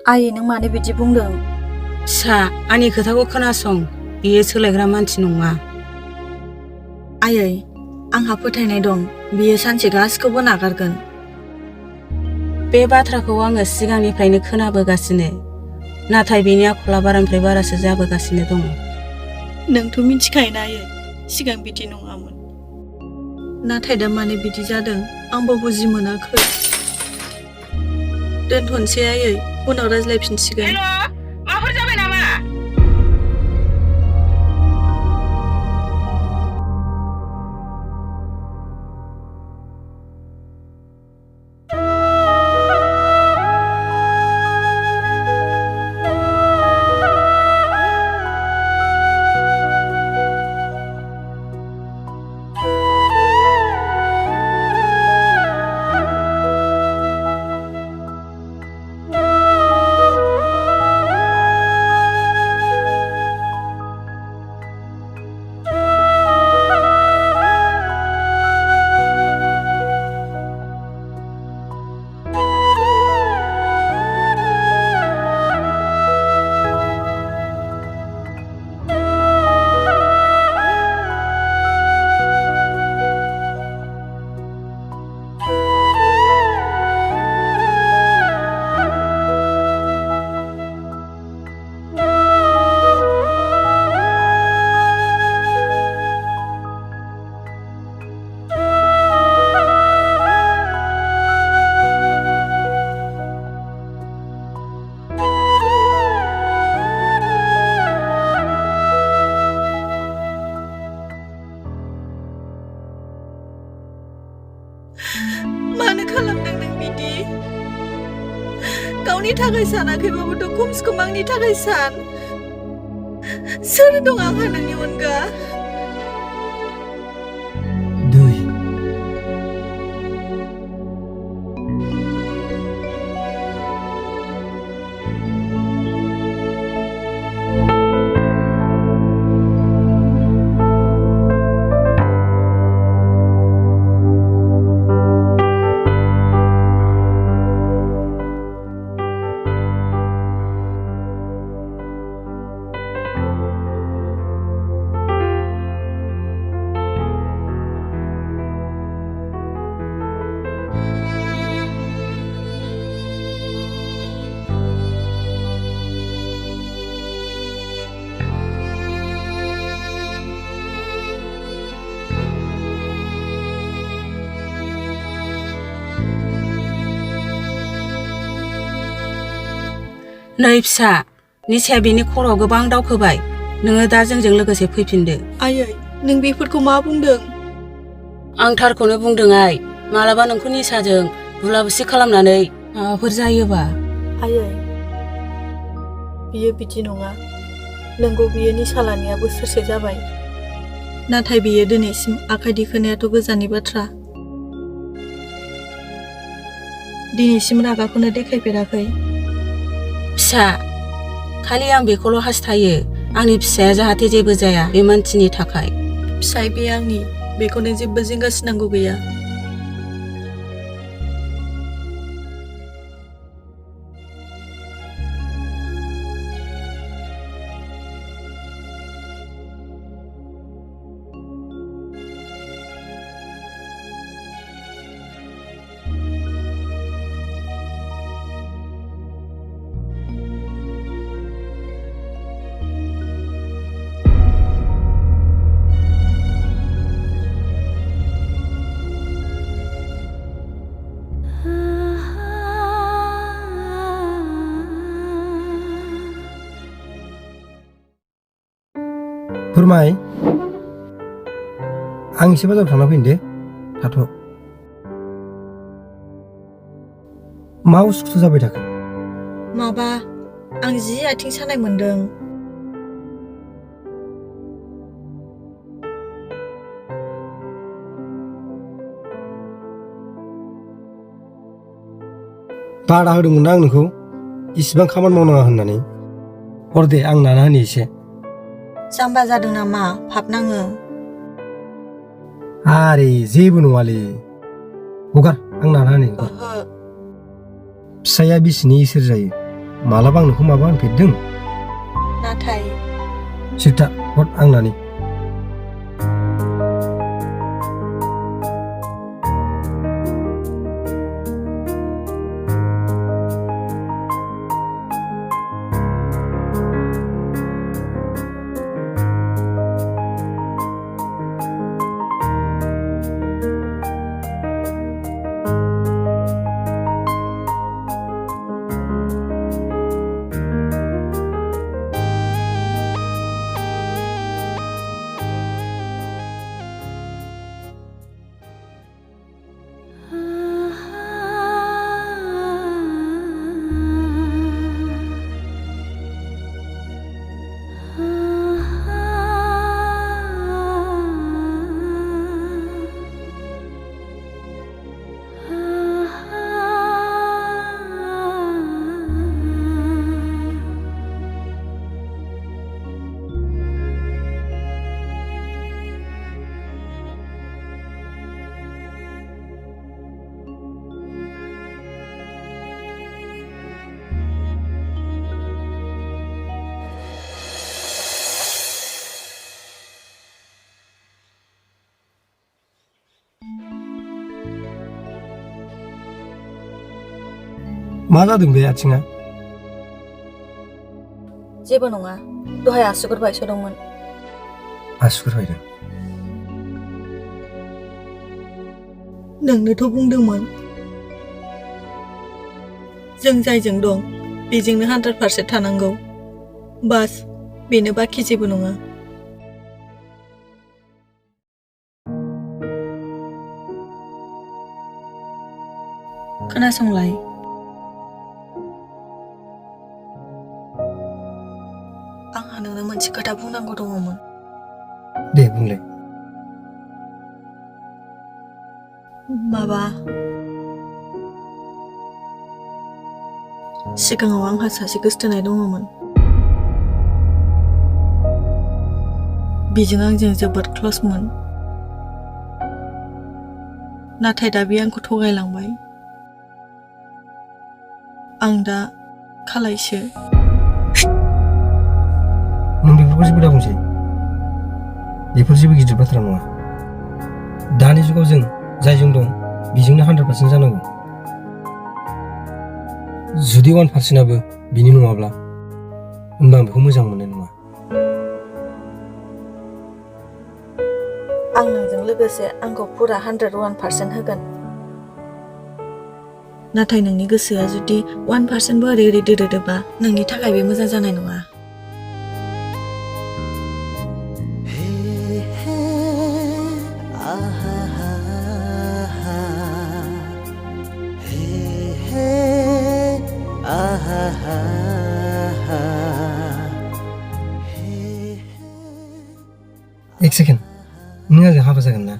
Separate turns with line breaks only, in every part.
आयै नों मानो बिदि बुंदों?
फिसा आंनि खोथाखौ खोनासं, बियो सोलायग्रा मानसि नङा।
आयै आंहा फोथायनाय दं बियो सानसे गासिखौबो नागारगोन।
बे बाथ्राखौ आङो सिगांनिफ्रायनो खोनाबोगासिनो, नाथाय बेनि आखला बारानिफ्राय बारासो जाबोगासिनो दङ।
नोंथ' मिथिखायोना आयै सिगां बिदि नङामोन, नाथाय दा मानो बिदि जादों आंबो बुजि मोनाखै। दोनथ'नोसै आयै, उनाव रायज्लायफिनसिगोन।
माबाफोर जाबाय नामा?
मानो खालामदों नों बिदि? गावनि थाखाय सानाखैबाबोथ' खमसे खम आंनि थाखाय सान। सोर दं आंहा नोंनि अनगा?
दै।
नै फिसा, निसाया बेनि खर'आव गोबां दावखोबाय। नोङो दा जोंजों लोगोसे फैफिनदो।
आयै नों बेफोरखौ मा बुंदों?
आं थारखौनो बुंदों आइ। मालाबा नोंखौ निसाजों बुला-बुसि खालामनानै माबाफोर जायोबा।
आयै बियो बिदि नङा। नोंगौ बियो निसा लानाया बोसोरसे जाबाय, नाथाय बियो दिनैसिम आखाइ दिखोनायाथ' गोजाननि बाथ्रा। दिनैसिम रागाखौनो देखायफेराखै।
फिसा, खालि आं बेखौल' हास्थायो, आंनि फिसाया जाहाथे जेबो जाया बे मानसिनि थाखाय।
फिसाय बे आंनि, बेखौनो जेबो जिंगासिनांगौ गैया।
फोरमाय, आं एसे बाजाराव थांना फैनो दे, थाथ'। मा उसुखुथु जाबाय थाखो?
माबा आं जि आथिं सानाय मोनदों।
बादा होदोंमोन ना आं नोंखौ इसिबां खामानि मावनाङा होननानै। हर दे, आं नाना होनि एसे।
जाम्बा जादों नामा? फाब नाङो।
आरे जेबो नङालै, हगार, आं नाना होनि हगार।
ओहो।
फिसाया बिसिनि इसोर जायो, मालाबा आं नोंखौ माबा होनफेरदों?
नाथाय
सिथा हर आंनानि। मा जादों बे आथिङा?
जेबो नङा, दहाय आसुगुर बायस'दोंमोन।
आसुगुर बायदों?
नोंनोथ' बुंदोंमोन जों जायजों दं बेजोंनो 100% थानांगौ। बास बेनो, बाखि जेबो नङा। खोनासंलाय, आंहा नोंनो मोनसे खोथा बुंनांगौ दङमोन।
दे बुंलाय।
माबा, सिगाङाव आंहा सासे गोसथोनाय दङमोन। बिजों आंजों जोबोद क्लसमोन। नाथाय दा बे आंखौ थगायलांबाय। आं दा खालायसो।
नों बेफोरखौ जेबो दाबुंसै। बेफोर जेबो गिदिर बाथ्रा नङा। दानि जुगाव जों जायजों दं बेजोंनो 100% जानांगौ। जुदि 1%आबो बिनि नङाब्ला होमबा आं बेखौ मोजां मोननाय नङा।
आं नोंजों लोगोसे आंखौ फुरा 101% होगोन। नाथाय नोंनि गोसोआ जुदि 1%बो ओरै ओरै दोरोदोबा नोंनि थाखाय बे मोजां जानाय नङा।
एक सेकेन्ड, नों आंजों हाबा जागोन ना?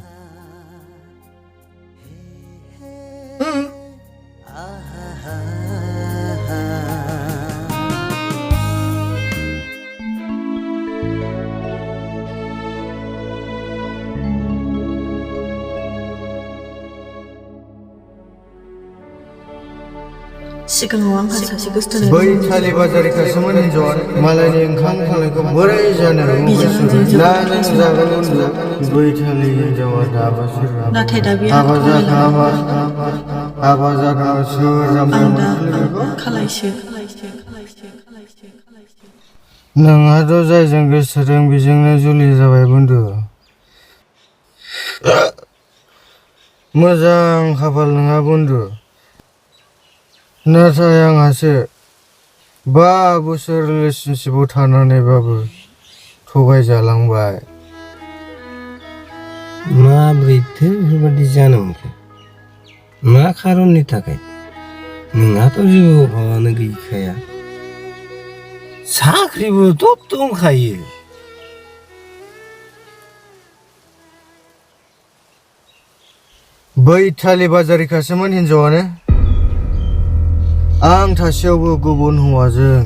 सिगाङाव आंहा सासे गोसथोनाय
बै थालि बाजारिखासोमोन हिनजावा मालायनि ओंखाम खालायखौ बोरै जानो मुगैसो ना नों जागोन उन्दु बै थालि हिनजावा दाबो सोरबा
नाथाय दा बे
हाबा जाखांबा सोर जाम्बाया मोनफिननो
खालायसो।
नोंहाथ' जायजों गोसोथोदों बेजोंनो जुलि जाबाय बन्दु। मोजां खाफाल नोंहा बन्दु। नाथाय आंहासो 5 बोसोर रिलेशनशिपआव थानानैबाबो थगायजालांबाय।
माब्रैथो बेफोरबायदि जानो मोनखो? मा खारननि थाखाय? नोंहाथ' जेबो अभाबानो गैखाया। साख्रिबोथ' दंखायो।
बै थालि बाजारिखासोमोन हिनजावानो। आं थासेयावबो गुबुन हौवाजों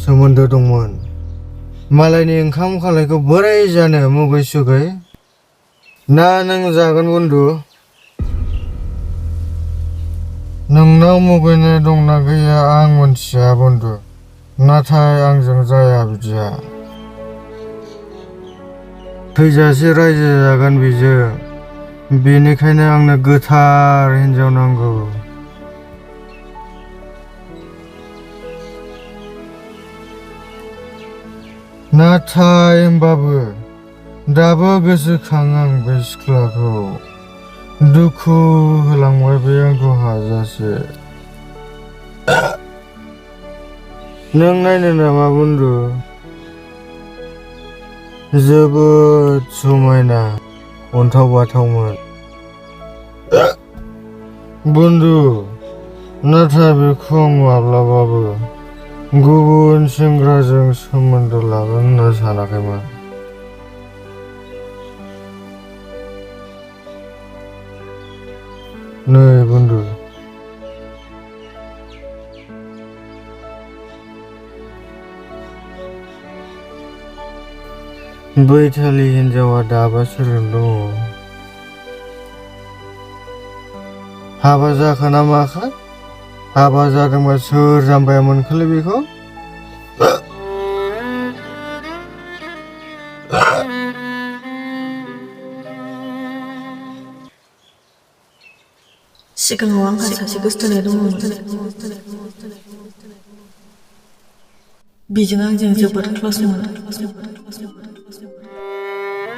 सोमोन्दो दंमोन। मालायनि ओंखाम खालायखौ बोरै जानो मुगै-सुगै ना नों जागोन बन्दु। नोंनाव मुगैनाय दंना गैया आं मोनथिया बन्दु। नाथाय आंजों जाया बिदिया। थैजासे रायजो जागोन बिजों, बेनिखायनो आंनो गोथार हिन्जाव नांगौ। नाथाय होमबाबो दाबो गोसोखाङो आं बे सिख्लाखौ। दुखु होलांबाय बे आंखौ हाजासे। नों नायनो नामा बन्दु? जोबोद समायना, अन्थाव बाथावमोन। बन्दु, नाथाय बेखौ आं माब्लाबाबो गुबुन सेंग्राजों सोमोन्दो लागोन होनना सानाखैमोन। नै बन्दु, बैथालि हिन्जावा दाबा सोरजों दङ? हाबा जाखो ना माखो? हाबा जादोंबा सोर जाम्बाया मोनखोलै बेखौ?
सिगाङाव आंहा सासे गोसथोनाय दङमोन। बिजों आंजों जोबोद क्लसमोन।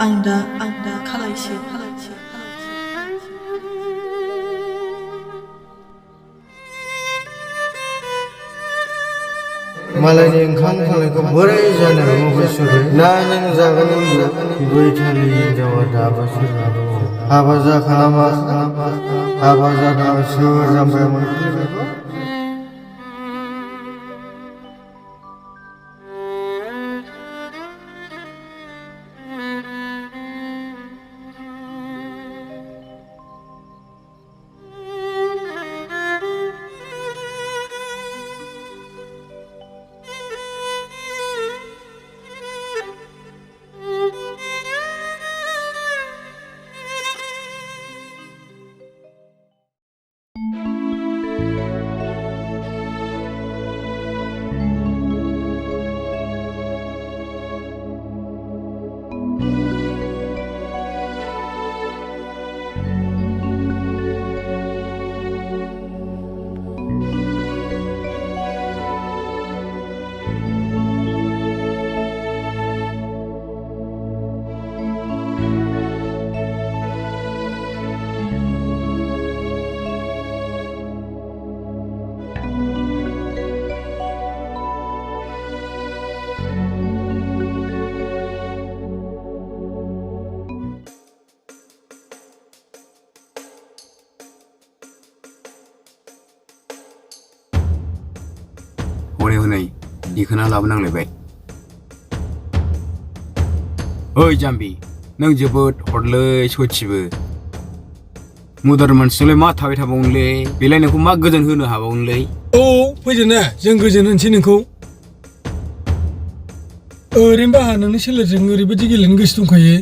आं दा खालायसो।
मालायनि ओंखाम खालायखौ बोरै जानो मुगैसोबाय ना नों जागोन बन्दु? बैथालि हिन्जावा दाबा सोरजों दङ? हाबा जाखो ना माखो? हाबा जादोंबा सोर जाम्बाया मोनखोलै बेखौ?
हनै हनै दिखोना लाबोनांलायबाय। ओइ जाम्बि, नों जोबोद हरलै सयथिबो। मदार्न मानसिजोंलाय मा थाबाय थाबावनोलै, बेलाय नोंखौ मा गोजोन होनो हाबावनोलै?
औ फैदो ना, जों गोजोन होनोसै नोंखौ। ओरैनोबा आंहा नोंनि सोलेरजों ओरैबायदि गेलेनो गोसो दंखायो।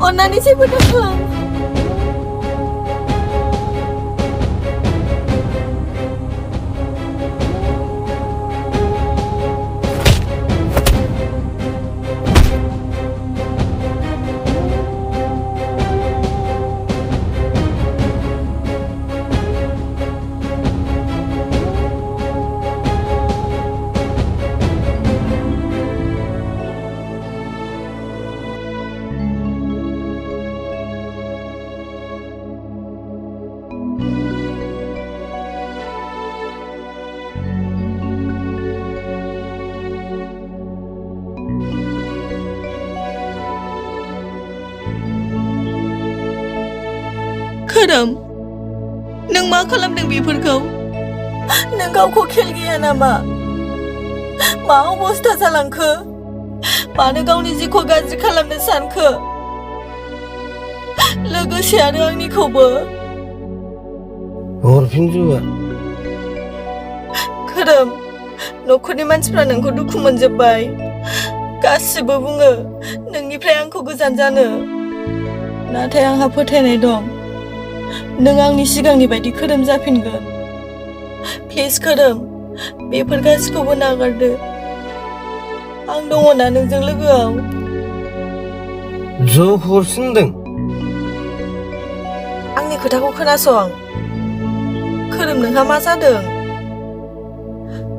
अन्नानै जेबो दाखालाम। खोरोम नों मा खालामदों बेफोरखौ नों गावखौ खेल गैया नामा मा अबस्था जालांखो मानो गावनि जिउखौ गाज्रि खालामनो सानखो लोगोसे आरो आंनिखौबो
हरफिन जौआ
खोरोम न'खरनि मानसिफ्रा नोंखौ दुखु मोनजोब्बाय गासिबो बुङो नोंनिफ्राय आंखौ गोजान जानो नाथाय आंहा फोथायनाय दं नों आंनि सिगांनि बायदि खोरोम जाफिनगोन प्लिज खोरोम बेफोर गासिखौबो नागारदो आं दङ ना नोंजों लोगोआव
ज' हरफिनदों
आंनि खोथाखौ खोनासं खोरोम नोंहा मा जादों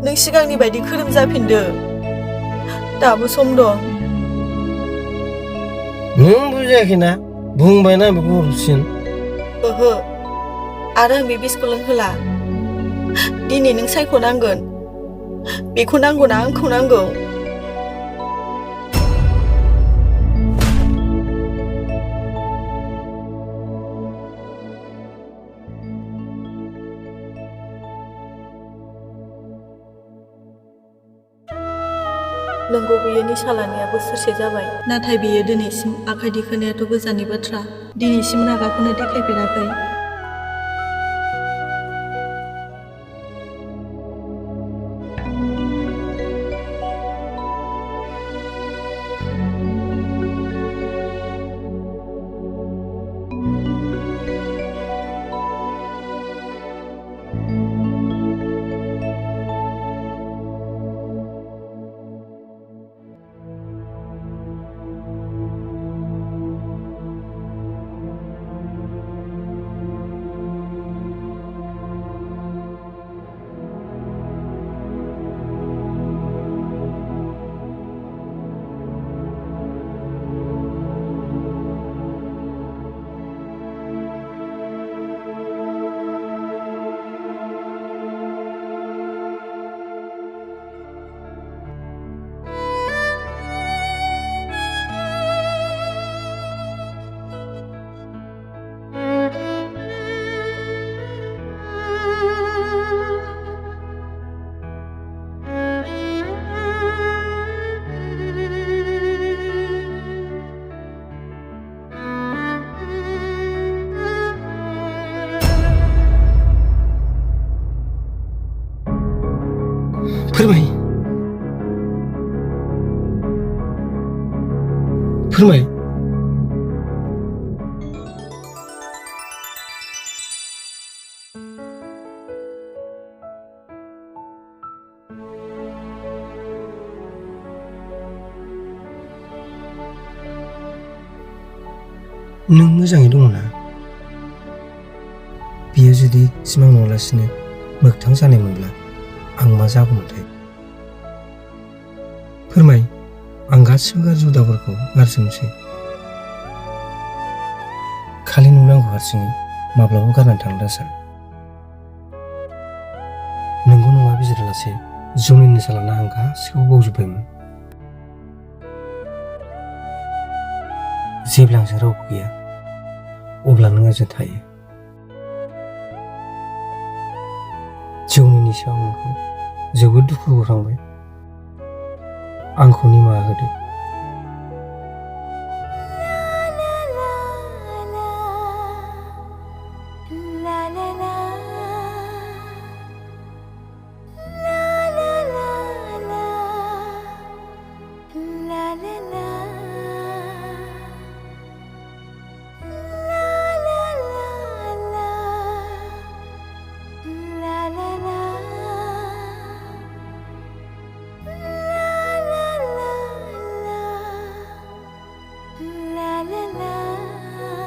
नों सिगांनि बायदि खोरोम जाफिनदो दाबो सम दं
नों बुजियाखैना बुंबायना बेखौ हरफिन
ओहो आरो आं बे बिसखौ लोंहोला दिनै नों सायख'नांगोन बेखौ नांगौ ना आंखौ नांगौ नंगौ बियो निसा लानाया बोसोरसे जाबाय नाथाय बियो दिनैसिम आखाइ दिखोनायाथ' गोजाननि बाथ्रा दिनैसिम रागाखौनो देखायफेराखै
फोरमाय फोरमाय नों मोजाङै दङ ना बियो जुदि सिमां नुवालासिनो मोगथां जानायमोनब्ला आं मा जागौमोनथाय फोरमाय आं गासिबो गाज्रि हुदाफोरखौ गारजोबनोसै खालि नों आंखौ हारसिङै माब्लाबा गारनानै थांनो दासान नोंगौ नङा बिजिरालासे जौनि निसा लाना आं गासिखौबो बावजोब्बायमोन जेब्ला आंजों रावबो गैया अब्ला नों आंजों थायो जौनि निसायाव नोंखौ जोबोद दुखु होखांबाय आंखौ निमाहा होदो